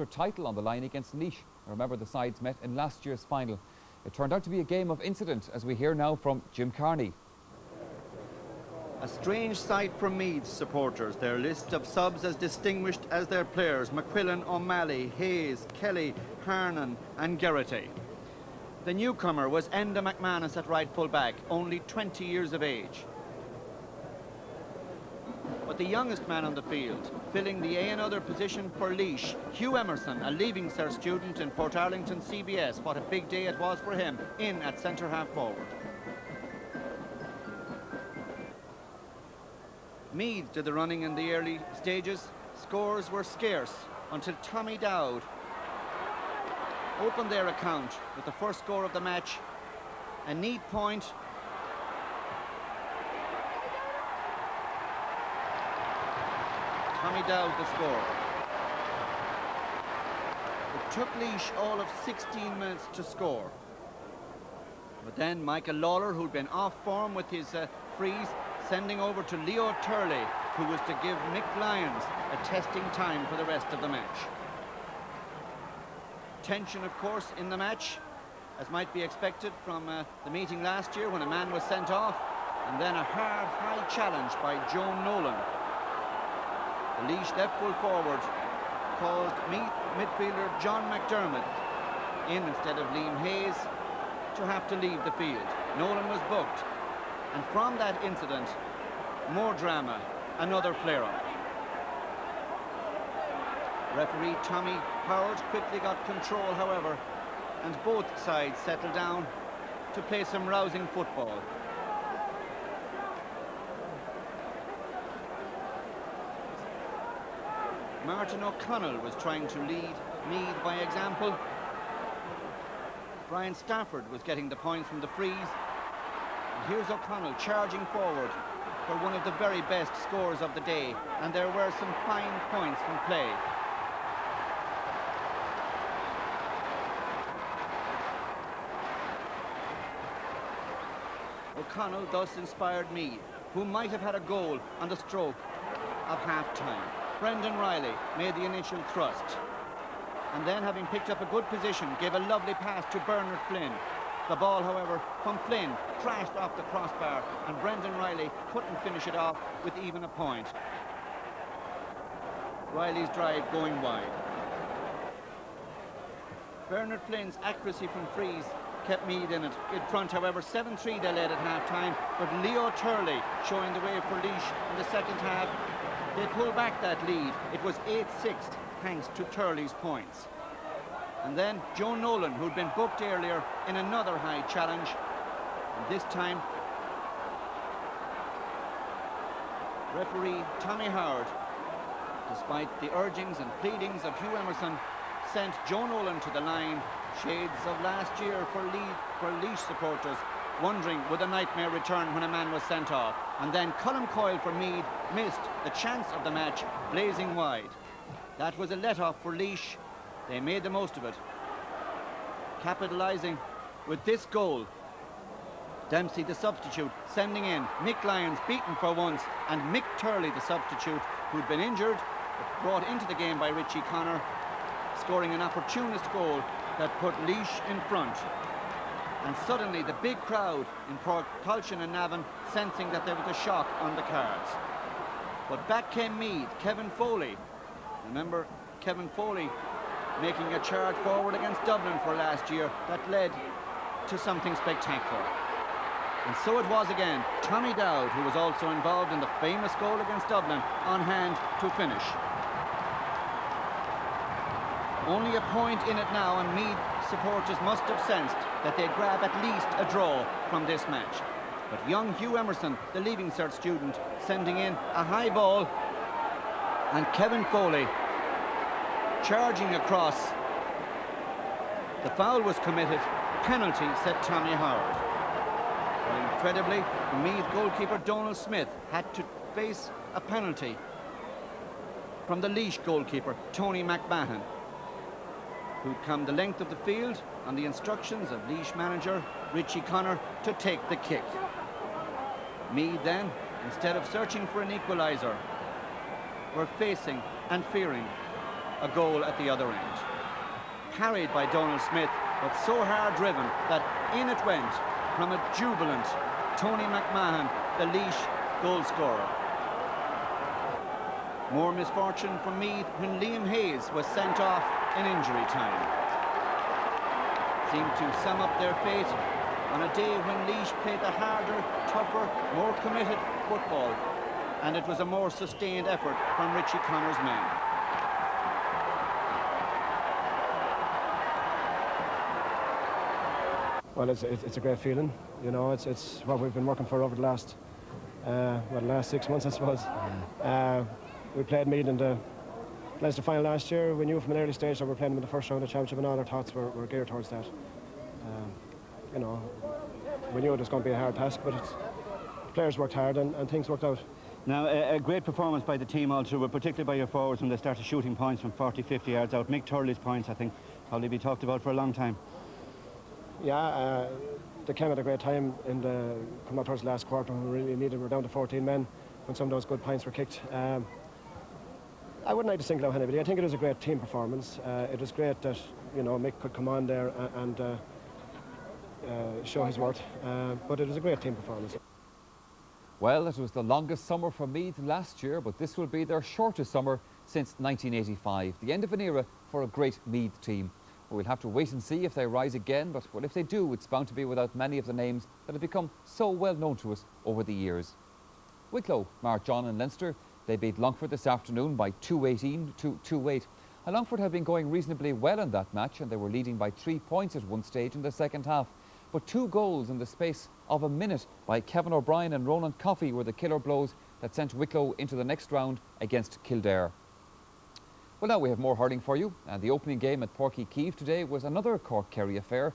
title on the line against Laois. Remember, the sides met in last year's final. It turned out to be a game of incident, as we hear now from Jim Carney. A strange sight for Meath supporters. Their list of subs as distinguished as their players: McQuillan, O'Malley, Hayes, Kelly, Harnan and Geraghty. The newcomer was Enda McManus at right full back, only 20 years of age. But the youngest man on the field, filling the A and other position for Laois, Hugh Emerson, a Leaving Cert student in Portarlington CBS. What a big day it was for him, in at centre half forward. Meath did the running in the early stages. Scores were scarce until Tommy Dowd opened their account with the first score of the match. A neat point. Tommy Dowd the score. It took Laois all of 16 minutes to score. But then Michael Lawler, who'd been off form with his freeze, sending over to Leo Turley, who was to give Mick Lyons a testing time for the rest of the match. Tension, of course, in the match, as might be expected from the meeting last year when a man was sent off, and then a hard, high challenge by Joe Nolan. The Laois left full forward caused Meath midfielder John McDermott, in instead of Liam Hayes, to have to leave the field. Nolan was booked, and from that incident, more drama, another flare-up. Referee Tommy Howard quickly got control, however, and both sides settled down to play some rousing football. Martin O'Connell was trying to lead Meath by example. Brian Stafford was getting the points from the freeze. And here's O'Connell charging forward for one of the very best scores of the day, and there were some fine points from play. O'Connell thus inspired Meath, who might have had a goal on the stroke of half-time. Brendan Riley made the initial thrust, and then, having picked up a good position, gave a lovely pass to Bernard Flynn. The ball, however, from Flynn crashed off the crossbar, and Brendan Riley couldn't finish it off with even a point. Riley's drive going wide. Bernard Flynn's accuracy from frees kept Meath in it. In front, however, 7-3 they led at half-time, but Leo Turley showing the way for Laois in the second half. They pulled back that lead. It was 8-6 thanks to Turley's points. And then Joe Nolan, who'd been booked earlier in another high challenge, and this time referee Tommy Howard, despite the urgings and pleadings of Hugh Emerson, sent Joe Nolan to the line. Shades of last year for Laois supporters, wondering would the nightmare return when a man was sent off. And then Colm Coyle for Meath missed the chance of the match, blazing wide. That was a let-off for Laois. They made the most of it, capitalising with this goal. Dempsey, the substitute, sending in Mick Lyons, beaten for once, and Mick Turley, the substitute, who'd been injured, but brought into the game by Richie Connor, scoring an opportunist goal that put Laois in front. And suddenly the big crowd in Portculchin and Navan sensing that there was a shock on the cards. But back came Meath. Kevin Foley, remember Kevin Foley making a charge forward against Dublin for last year that led to something spectacular. And so it was again. Tommy Dowd, who was also involved in the famous goal against Dublin, on hand to finish. Only a point in it now, and Meath supporters must have sensed that they'd grab at least a draw from this match. But young Hugh Emerson, the Leaving Cert student, sending in a high ball, and Kevin Foley charging across. The foul was committed. Penalty, said Tommy Howard. Well, incredibly, Meath goalkeeper Donald Smith had to face a penalty from the Laois goalkeeper Tony McMahon, who'd come the length of the field on the instructions of Laois manager Richie Connor to take the kick. Meath then, instead of searching for an equaliser, were facing and fearing a goal at the other end. Carried by Donald Smith, but so hard driven that in it went from a jubilant Tony McMahon, the Laois goal scorer. More misfortune for Meath when Liam Hayes was sent off in injury time. Seemed to sum up their fate on a day when Laois played the harder, tougher, more committed football, and it was a more sustained effort from Richie Connor's men. Well, it's a great feeling, you know. It's what we've been working for over the last 6 months, I suppose. We played Meath in the Leinster final last year. We knew from an early stage that we were playing them in the first round of the championship, and all our thoughts were geared towards that. You know, we knew it was going to be a hard task, but the players worked hard and things worked out. Now, a great performance by the team all through, but particularly by your forwards when they started shooting points from 40, 50 yards out. Mick Turley's points, I think, probably be talked about for a long time. Yeah, they came at a great time in the coming up towards the last quarter when we really needed. We're down to 14 men when some of those good points were kicked. I wouldn't like to single out anybody. I think it was a great team performance. It was great that, you know, Mick could come on there and show his worth. But it was a great team performance. Well, it was the longest summer for Meath last year, but this will be their shortest summer since 1985. The end of an era for a great Meath team. We'll have to wait and see if they rise again, but well, if they do, it's bound to be without many of the names that have become so well known to us over the years. Wicklow marched on in Leinster. They beat Longford this afternoon by 2-18 to 2-8. And Longford had been going reasonably well in that match, and they were leading by 3 points at one stage in the second half. But 2 goals in the space of a minute by Kevin O'Brien and Ronan Coffey were the killer blows that sent Wicklow into the next round against Kildare. Well, now we have more hurling for you. And the opening game at Porky Keeve today was another Cork-Kerry affair.